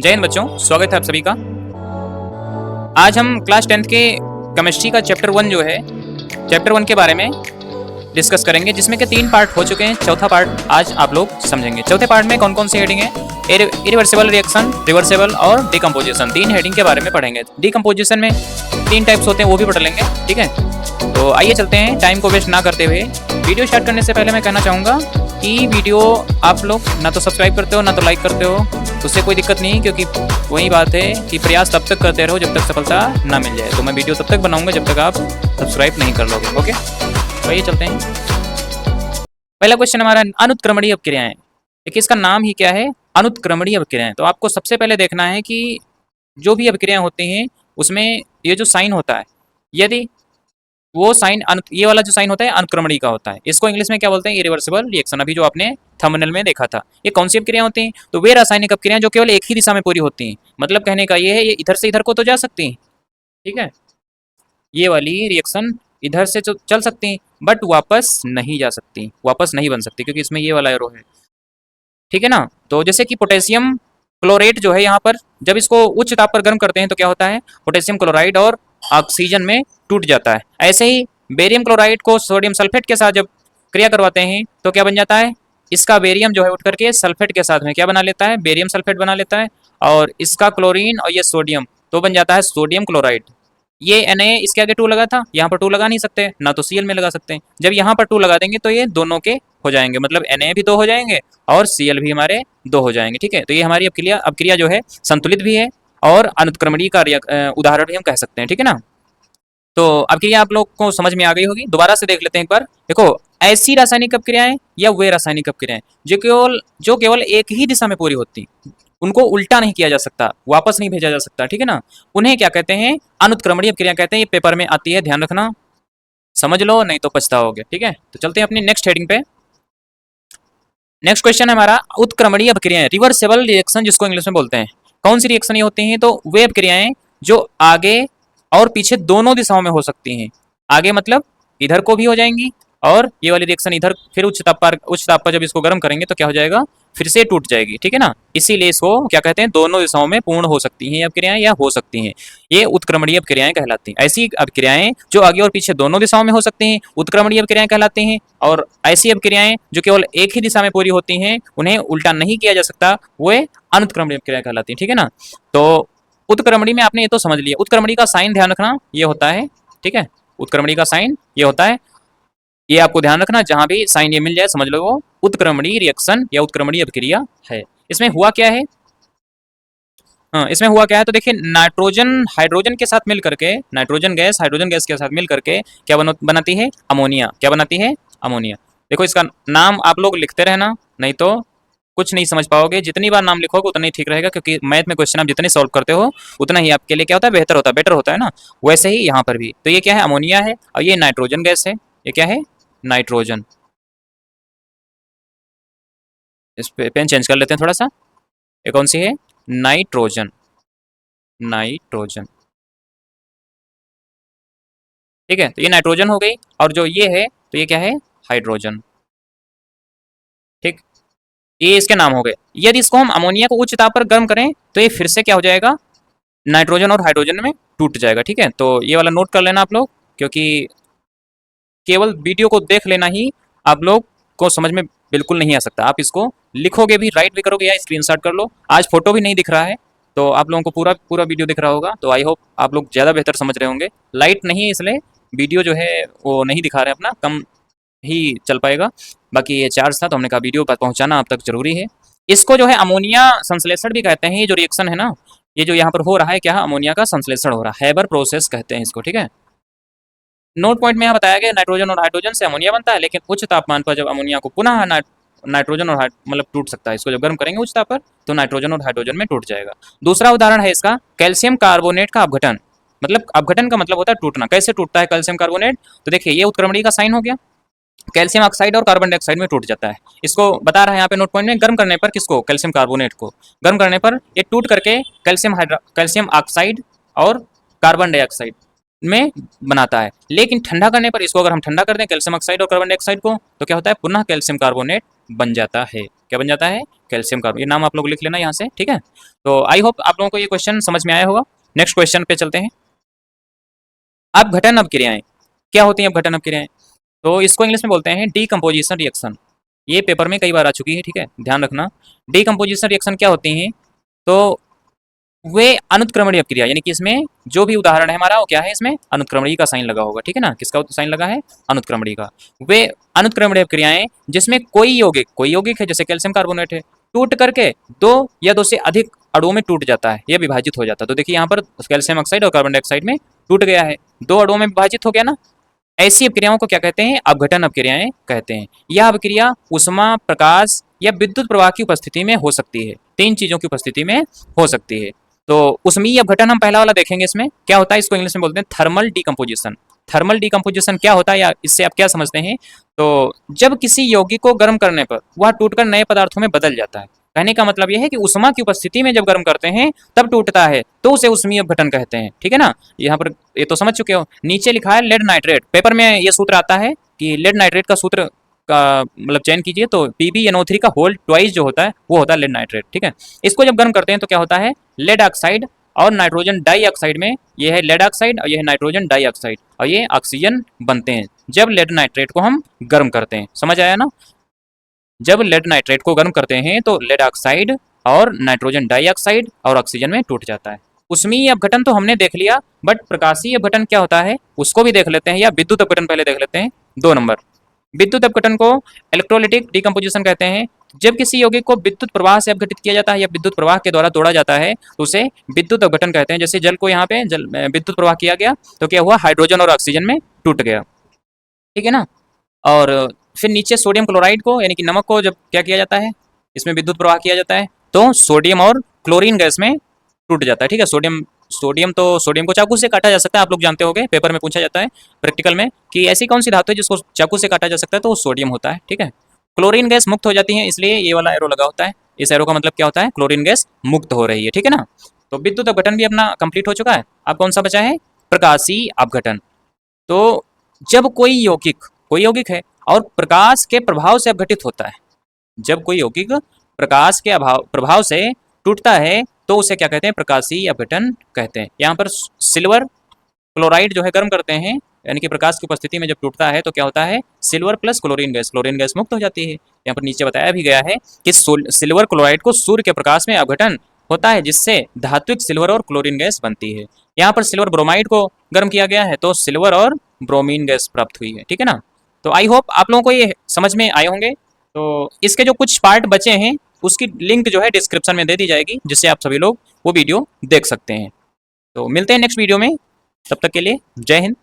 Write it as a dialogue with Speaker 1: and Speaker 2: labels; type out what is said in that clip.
Speaker 1: जय हिंद बच्चों, स्वागत है आप सभी का। आज हम क्लास 10th के केमिस्ट्री का चैप्टर 1 जो है, चैप्टर 1 के बारे में डिस्कस करेंगे, जिसमें के 3 पार्ट हो चुके हैं। चौथा पार्ट आज आप लोग समझेंगे। चौथे पार्ट में कौन कौन सी हेडिंग है? इरिवर्सिबल रिएक्शन, रिवर्सिबल और डिकम्पोजिशन, 3 हेडिंग के बारे में पढ़ेंगे। डिकम्पोजिशन में 3 टाइप्स होते हैं, वो भी पढ़ लेंगे। ठीक है, तो आइए चलते हैं। टाइम को वेस्ट ना करते हुए वीडियो स्टार्ट करने से पहले मैं कहना चाहूँगा कि वीडियो आप लोग ना तो सब्सक्राइब करते हो ना तो लाइक करते हो, तो उससे कोई दिक्कत नहीं, क्योंकि वही बात है कि प्रयास तब तक करते रहो जब तक सफलता ना मिल जाए। तो मैं वीडियो तब तक बनाऊंगा जब तक आप सब्सक्राइब नहीं कर लोगे। ओके, तो आइए चलते हैं। पहला क्वेश्चन हमारा अनुत्क्रमणीय अपक्रियाएं। देखिए, इसका नाम ही क्या है? अनुत्क्रमणीय अपक्रियाएं। तो आपको सबसे पहले देखना है कि जो भी अपक्रियाएं होती हैं उसमें ये जो साइन होता है, यदि वो साइन ये वाला जो साइन होता है अनुक्रमणीय का होता है, इसको इंग्लिश में क्या बोलते हैं? Irreversible reaction. अभी जो आपने थंबनेल में देखा था, ये कौन सी अपक्रियाएं होती हैं? तो वे रासायनिक अपक्रियाएं जो केवल एक ही दिशा में पूरी होती हैं। मतलब कहने का ये है, ये इधर से इधर को तो जा सकती हैं, ठीक है, ये वाली रिएक्शन इधर से तो चल सकती हैं, बट वापस नहीं जा सकती, वापस नहीं बन सकती, क्योंकि इसमें ये वाला एरो है। ठीक है ना। तो जैसे कि पोटेशियम क्लोरेट जो है, यहाँ पर जब इसको उच्च ताप पर गर्म करते हैं तो क्या होता है? पोटेशियम क्लोराइड और ऑक्सीजन में टूट जाता है। ऐसे ही बेरियम क्लोराइड को सोडियम सल्फेट के साथ जब क्रिया करवाते हैं तो क्या बन जाता है? इसका बेरियम जो है उठ करके सल्फेट के साथ में क्या बना लेता है? बेरियम सल्फेट बना लेता है। और इसका क्लोरीन और ये सोडियम तो बन जाता है सोडियम क्लोराइड। ये Na इसके आगे 2 लगा था, यहाँ पर 2 लगा नहीं सकते, ना तो Cl में लगा सकते हैं। जब यहाँ पर 2 लगा देंगे तो ये दोनों के हो जाएंगे, मतलब Na भी 2 हो जाएंगे और Cl भी हमारे 2 हो जाएंगे। ठीक है, तो ये हमारी अपक्रिया जो है संतुलित भी है और अनुत्क्रमणीय का उदाहरण भी हम कह सकते हैं। ठीक है ना। तो अपक्रिया आप लोग को समझ में आ गई होगी। दोबारा से देख लेते हैं एक बार। देखो, ऐसी रासायनिक अपक्रियाएं या वे रासायनिक अपक्रियाएं जो केवल एक ही दिशा में पूरी होती हैं, उनको उल्टा नहीं किया जा सकता, वापस नहीं भेजा जा सकता। ठीक है ना, उन्हें क्या कहते हैं? अनुत्क्रमणीय अपक्रिया कहते हैं। ये पेपर में आती है, ध्यान रखना, समझ लो नहीं तो पछताओगे। ठीक है, तो चलते हैं अपनी नेक्स्ट हेडिंग पे। नेक्स्ट क्वेश्चन है हमारा उत्क्रमणीय अपक्रियाएं, रिवर्सिबल रिएक्शन जिसको इंग्लिश में बोलते हैं। कौन सी रिएक्शन ये होती हैं? तो वे अपक्रियाएं जो आगे और पीछे दोनों दिशाओं में हो सकती हैं। आगे मतलब इधर को भी हो जाएंगी, और ये वाली रिएक्शन इधर फिर उच्च ताप पर जब इसको गर्म करेंगे तो क्या हो जाएगा? फिर से टूट जाएगी। ठीक है ना, इसीलिए इसको क्या कहते हैं? दोनों दिशाओं में पूर्ण हो सकती हैं अपक्रियाएं या हो सकती हैं, ये उत्क्रमणीय अपक्रियाएं कहलाती हैं। ऐसी अपक्रियाएं जो आगे और पीछे दोनों दिशाओं में हो सकती हैं उत्क्रमणीय अपक्रियाएं कहलाती हैं, और ऐसी अपक्रियाएं जो केवल एक ही दिशा में पूरी होती हैं, उन्हें उल्टा नहीं किया जा सकता, वे अनुत्क्रमणीय अपक्रियाएं कहलाती हैं। ठीक है ना। तो उत्क्रमणीय में आपने ये तो समझ लिया। उत्क्रमणीय का साइन ध्यान रखना, ये होता है। ठीक है, उत्क्रमणीय का साइन ये होता है, ये आपको ध्यान रखना, जहां भी साइन ये मिल जाए समझ लो वो उत्क्रमणीय रिएक्शन या उत्क्रमणीय अपक्रिया है। इसमें हुआ क्या है? हाँ, इसमें हुआ क्या है? तो देखिए, नाइट्रोजन हाइड्रोजन के साथ मिल करके, नाइट्रोजन गैस हाइड्रोजन गैस के साथ मिल करके क्या बनाती है? अमोनिया। क्या बनाती है? अमोनिया। देखो, इसका नाम आप लोग लिखते रहना, नहीं तो कुछ नहीं समझ पाओगे। जितनी बार नाम लिखोगे उतना ही ठीक रहेगा, क्योंकि मैथ में क्वेश्चन आप जितने सॉल्व करते हो उतना ही आपके लिए क्या होता है? बेहतर होता है, बेटर होता है ना। वैसे ही यहाँ पर भी। तो ये क्या है? अमोनिया है, और ये नाइट्रोजन गैस है। ये क्या है? नाइट्रोजन। इस पे पेन चेंज कर लेते हैं थोड़ा सा। ये कौन सी है? नाइट्रोजन। नाइट्रोजन। ठीक है, तो ये नाइट्रोजन हो गई, और जो ये है तो ये क्या है? हाइड्रोजन। ठीक, ये इसके नाम हो गए। यदि इसको हम अमोनिया को उच्च ताप पर गर्म करें तो ये फिर से क्या हो जाएगा? नाइट्रोजन और हाइड्रोजन में टूट जाएगा। ठीक है, तो ये वाला नोट कर लेना आप लोग, क्योंकि केवल वीडियो को देख लेना ही आप लोग को समझ में बिल्कुल नहीं आ सकता। आप इसको लिखोगे भी, राइट भी करोगे, या स्क्रीनशॉट कर लो। आज फोटो भी नहीं दिख रहा है, तो आप लोगों को पूरा पूरा वीडियो दिख रहा होगा, तो आई होप आप लोग ज़्यादा बेहतर समझ रहे होंगे। लाइट नहीं है इसलिए वीडियो जो है वो नहीं दिखा रहे, अपना कम ही चल पाएगा। बाकी ये चार्ज था तो हमने कहा वीडियो पहुँचाना अब तक जरूरी है। इसको जो है अमोनिया संश्लेषण भी कहते हैं। ये जो रिएक्शन है ना, ये जो यहाँ पर हो रहा है, क्या अमोनिया का संश्लेषण हो रहा है, हैबर प्रोसेस कहते हैं इसको। ठीक है, नोट पॉइंट में यहाँ बताया गया नाइट्रोजन और हाइड्रोजन से अमोनिया बनता है, लेकिन उच्च तापमान पर जब अमोनिया को पुनः नाइट्रोजन और मतलब टूट सकता है। इसको जब गर्म करेंगे उच्च ताप पर तो नाइट्रोजन और हाइड्रोजन में टूट जाएगा। दूसरा उदाहरण है इसका कैल्शियम कार्बोनेट का अपघटन। मतलब अपघटन का मतलब होता है टूटना। कैसे टूटता है कैल्शियम कार्बोनेट? तो देखिए, ये उत्क्रमणीय का साइन हो गया, कैल्शियम ऑक्साइड और कार्बन डाइऑक्साइड में टूट जाता है। इसको बता रहा है यहाँ पे नोट पॉइंट में, गर्म करने पर किसको? कैल्शियम कार्बोनेट को गर्म करने पर ये टूट करके कैल्शियम ऑक्साइड और कार्बन डाइऑक्साइड में बनाता है। लेकिन ठंडा करने पर इसको अगर हम ठंडा कर दें कैल्शियम ऑक्साइड और कार्बन डाइऑक्साइड को, तो क्या होता है? पुनः कैल्शियम कार्बोनेट बन जाता है। क्या बन जाता है, कैल्शियम कार्बोनेट। ये नाम आप लोग लिख लेना यहाँ से, ठीक है। तो आई होप आप लोगों को ये क्वेश्चन समझ में आया होगा। नेक्स्ट क्वेश्चन पे चलते हैं। अपघटन अपक्रियाएं क्या होती हैं? अपघटन अपक्रियाएं, तो इसको इंग्लिश में बोलते हैं डीकम्पोजिशन रिएक्शन। ये पेपर में कई बार आ चुकी है, ठीक है, ध्यान रखना। डीकम्पोजिशन रिएक्शन क्या होती हैं? तो वे अनुत्क्रमणीय अपक्रिया, यानी कि इसमें जो भी उदाहरण है हमारा वो क्या है, इसमें अनुत्क्रमणीय का साइन लगा होगा, ठीक है ना। किसका साइन लगा है? अनुत्क्रमणीय का। वे अनुत्क्रमणीय अपक्रियाएं जिसमें कोई यौगिक है, जैसे कैल्शियम कार्बोनेट है, टूट करके दो या दो से अधिक अणुओं में टूट जाता है, यह विभाजित हो जाता है। तो देखिए यहाँ पर कैल्शियम ऑक्साइड और कार्बन डाइऑक्साइड में टूट गया है, दो अणुओं में विभाजित हो गया ना। ऐसी अपक्रियाओं को क्या कहते हैं? अपघटन अपक्रियाएं कहते हैं। यह अपक्रिया उष्मा, प्रकाश या विद्युत प्रवाह की उपस्थिति में हो सकती है। तीन चीजों की उपस्थिति में हो सकती है। तो उष्मीय अपघटन हम पहला वाला देखेंगे। इसमें क्या होता है, इसको इंग्लिश में बोलते हैं थर्मल डीकम्पोजिशन। थर्मल डीकम्पोजिशन क्या होता है या इससे आप क्या समझते हैं? तो जब किसी यौगिक को गर्म करने पर वह टूटकर नए पदार्थों में बदल जाता है। कहने का मतलब यह है कि उष्मा की उपस्थिति में जब गर्म करते हैं तब टूटता है, तो उसे उष्मीय अपघटन कहते हैं, ठीक है ना। यहाँ पर ये तो समझ चुके हो। नीचे लिखा है लेड नाइट्रेट। पेपर में ये सूत्र आता है कि लेड नाइट्रेट का सूत्र का मतलब चयन कीजिए, तो PbNO3 का होल ट्वाइस जो होता है वो होता है लेड नाइट्रेट, ठीक है। इसको जब गर्म करते हैं तो क्या होता है, लेड ऑक्साइड और नाइट्रोजन डाइऑक्साइड में, ये है लेड ऑक्साइड और ये है नाइट्रोजन डाइऑक्साइड, और ये ऑक्सीजन बनते हैं जब लेड नाइट्रेट को हम गर्म करते हैं। समझ आया ना। जब लेड नाइट्रेट को गर्म करते हैं तो लेड ऑक्साइड और नाइट्रोजन डाइऑक्साइड और ऑक्सीजन में टूट जाता है। उष्मीय अपघटन तो हमने देख लिया, बट प्रकाशीय अपघटन क्या होता है उसको भी देख लेते हैं, या विद्युत अपघटन पहले देख लेते हैं। 2 नंबर, विद्युत अपघटन को इलेक्ट्रोलिटिक डीकम्पोजिशन कहते हैं। जब किसी यौगिक को विद्युत प्रवाह से अपघटित किया जाता है या विद्युत प्रवाह के द्वारा तोड़ा जाता है तो उसे विद्युत अपघटन कहते हैं। जैसे जल को यहाँ पे जल विद्युत प्रवाह किया गया तो क्या हुआ, हाइड्रोजन और ऑक्सीजन में टूट गया, ठीक है ना। और फिर नीचे सोडियम क्लोराइड को यानी कि नमक को जब क्या किया जाता है, इसमें विद्युत प्रवाह किया जाता है तो सोडियम और क्लोरीन गैस में टूट जाता है, ठीक है। सोडियम को चाकू से काटा जा सकता है, आप लोग जानते होंगे, पेपर में पूछा जाता है प्रैक्टिकल में कि ऐसी कौन सी धातु है जिसको चाकू से काटा जा सकता है, तो वो सोडियम होता है, ठीक है। क्लोरीन गैस मुक्त हो जाती है, इसलिए ये वाला एरो लगा होता है। इस एरो का मतलब क्या होता है, क्लोरीन गैस मुक्त हो रही है, ठीक है ना। तो विद्युत अपघटन भी अपना कंप्लीट हो चुका है। अब कौन सा बचा है, प्रकाशीय अपघटन। तो जब कोई यौगिक है और प्रकाश के प्रभाव से अपघटित होता है, जब कोई यौगिक प्रकाश के प्रभाव से टूटता है तो उसे क्या कहते हैं, प्रकाशीय अपघटन कहते हैं। यहाँ पर सिल्वर क्लोराइड जो है गर्म करते हैं, यानी कि प्रकाश की उपस्थिति में जब टूटता है तो क्या होता है, सिल्वर प्लस क्लोरीन गैस मुक्त हो जाती है। यहाँ पर नीचे बताया भी गया है कि सिल्वर क्लोराइड को सूर्य के प्रकाश में अपघटन होता है जिससे धात्विक सिल्वर और क्लोरीन गैस बनती है। यहाँ पर सिल्वर ब्रोमाइड को गर्म किया गया है तो सिल्वर और ब्रोमीन गैस प्राप्त हुई है, ठीक है ना। तो आई होप आप लोगों को ये समझ में आए होंगे। तो इसके जो कुछ पार्ट बचे हैं उसकी लिंक जो है डिस्क्रिप्शन में दे दी जाएगी, जिससे आप सभी लोग वो वीडियो देख सकते हैं। तो मिलते हैं नेक्स्ट वीडियो में, तब तक के लिए जय हिंद।